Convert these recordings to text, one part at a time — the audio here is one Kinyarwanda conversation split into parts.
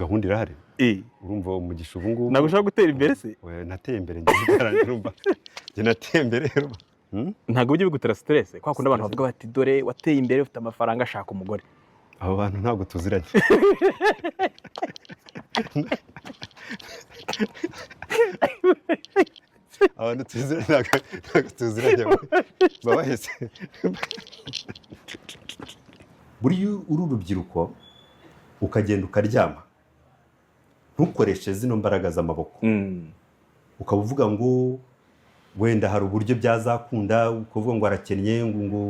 gahunda irahari urumva umugisha ubu ngubu ntabwo ushaka gutera imbere se nateye imbere njye nateye imbere ntabwo ujye bigutera stress kwa kundi abantu bavuga bati dore wateye imbere ufite amafaranga ashaka umugore abo bantu ntabwo tuziranye abantu tuziranye babahise buriya uri urubyiruko ukagenda ukaryama ntukoreshe zino mbaraga z'amaboko ukaba uvuga ngo wenda hari uburyo byazakunda ukuvuga ngo arakennye ngo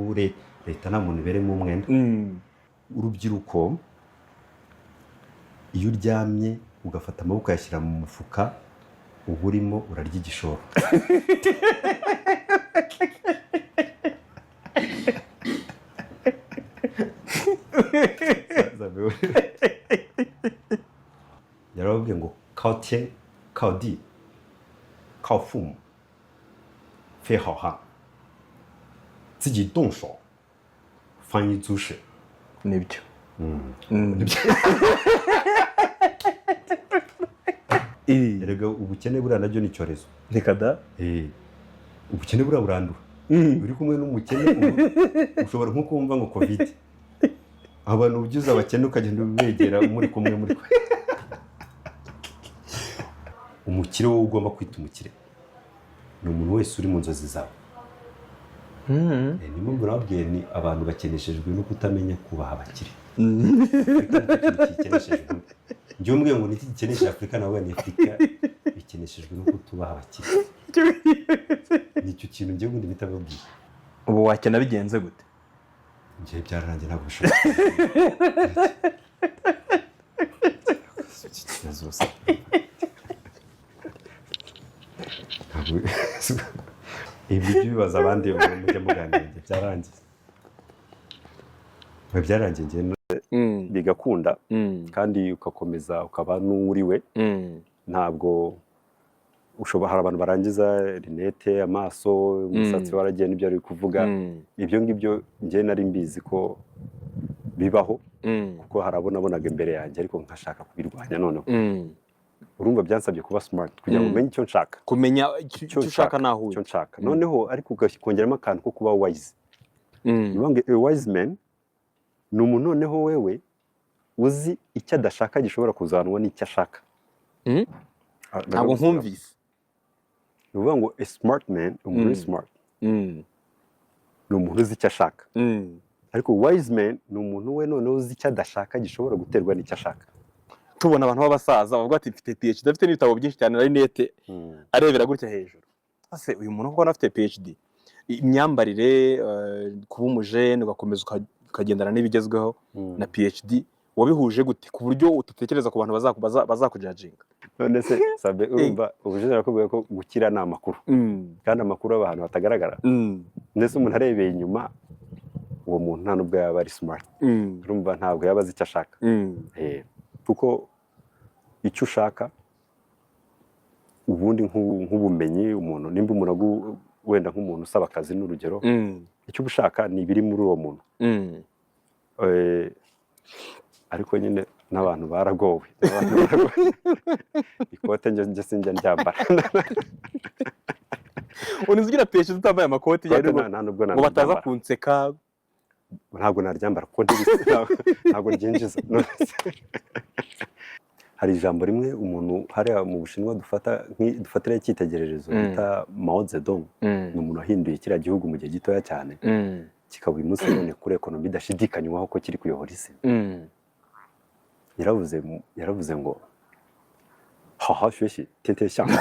leta nta muntu iberemo umwenda urubyiruko iyo uryamye ugafata amaboko uyashyira mu mufuka uba urimo urarya igishoro yarababwiye ngo kautiye kaudi kaufumu fe hao han zigi dongshou fan yi zushi nibyo erega ubukene buriya nabyo ni icyorezo reka da ubukene buriya burandura uri kumwe n'umukene ushobora nko kumva ngo covid abantu ubyuze abakene ukagenda ubegera muri kumwe umukire wowe ugomba kwita umukire ni umuntu wese uri mu nzozi zawe ni mpamvu nababwiye ni abantu bakeneshejwe no kutamenya kubaha abakire njye umbwiye ngo niki gikenesheje Afurika nawe ni Afurika bikeneshejwe no kutubaha abakire nicyo kintu njye ubundi bitababwiye ubu wakena bigenze gute njye byararangiye ntabwo bishoboka ibi bibaza abandi mujya muganira byarangiye njye bigakunda kandi ugakomeza ukaba n'uriwe ntabwo ushobora hari abantu barangiza rinete amaso umusatsi waragiye n'ibyo ari kuvuga ibyo ngibyo njye nari mbizi ko bibaho kuko harabonaga imbere yanjye ariko nkashaka kubirwanya noneho urumva byansabye kuba smart kugira ngo umenye icyo nshaka kumenya icyo ushaka naho icyo nshaka noneho ariko ukongeramo akantu ko kuba wise a wise man ni umuntu noneho wewe uzi icyo adashaka gishobora kuzanwa n'icyo ashaka ntabwo nkumvise ni ukuvuga ngo a smart man umuntu uri smart ni umuntu uzi icyo ashaka ariko wise man ni umuntu we noneho uzi icyo adashaka gishobora guterwa n'icyo ashaka tubona abantu b'abasaza bavuga ati mfite PhD afite n'ibitabo byinshi cyane na rinete arebera gutya hejuru ase uyu muntu uko afite PhD imyambarire kuba umujene ugakomeza ukagendana n'ibigezweho na PhD wabihuje gute ku buryo utatekereza ku bantu bazakujajinga none se sabe urumva ubujene nakubwiye ko gukira ni amakuru kandi amakuru abantu batagaragara ndetse umuntu arebeye inyuma uwo muntu nta nubwo yaba ari smart urumva ntabwo yaba azi icyo ashaka kuko icyo ushaka ubundi nk'ubumenyi umuntu nimba umuntu wenda nk'umuntu usaba akazi n'urugero icyo uba ushaka ni ibiri muri uwo muntu ariko nyine n'abantu baragowe ikote njye sinjya ndyambara unizigira PhD utambaye amakoti ngo bataza kunseka ntabwo naryambara kuko ntabwo ryinjiza hari ijambo rimwe umuntu hariya mu Bushinwa dufatira icyitegererezo bita Mao Zedong ni umuntu wahinduye kiriya gihugu mu gihe gitoya cyane kikaba uyu munsi none kuri ekonomi idashidikanywaho ko kiri kuyobora isi yaravuze ngo haha shweshi tete shyamba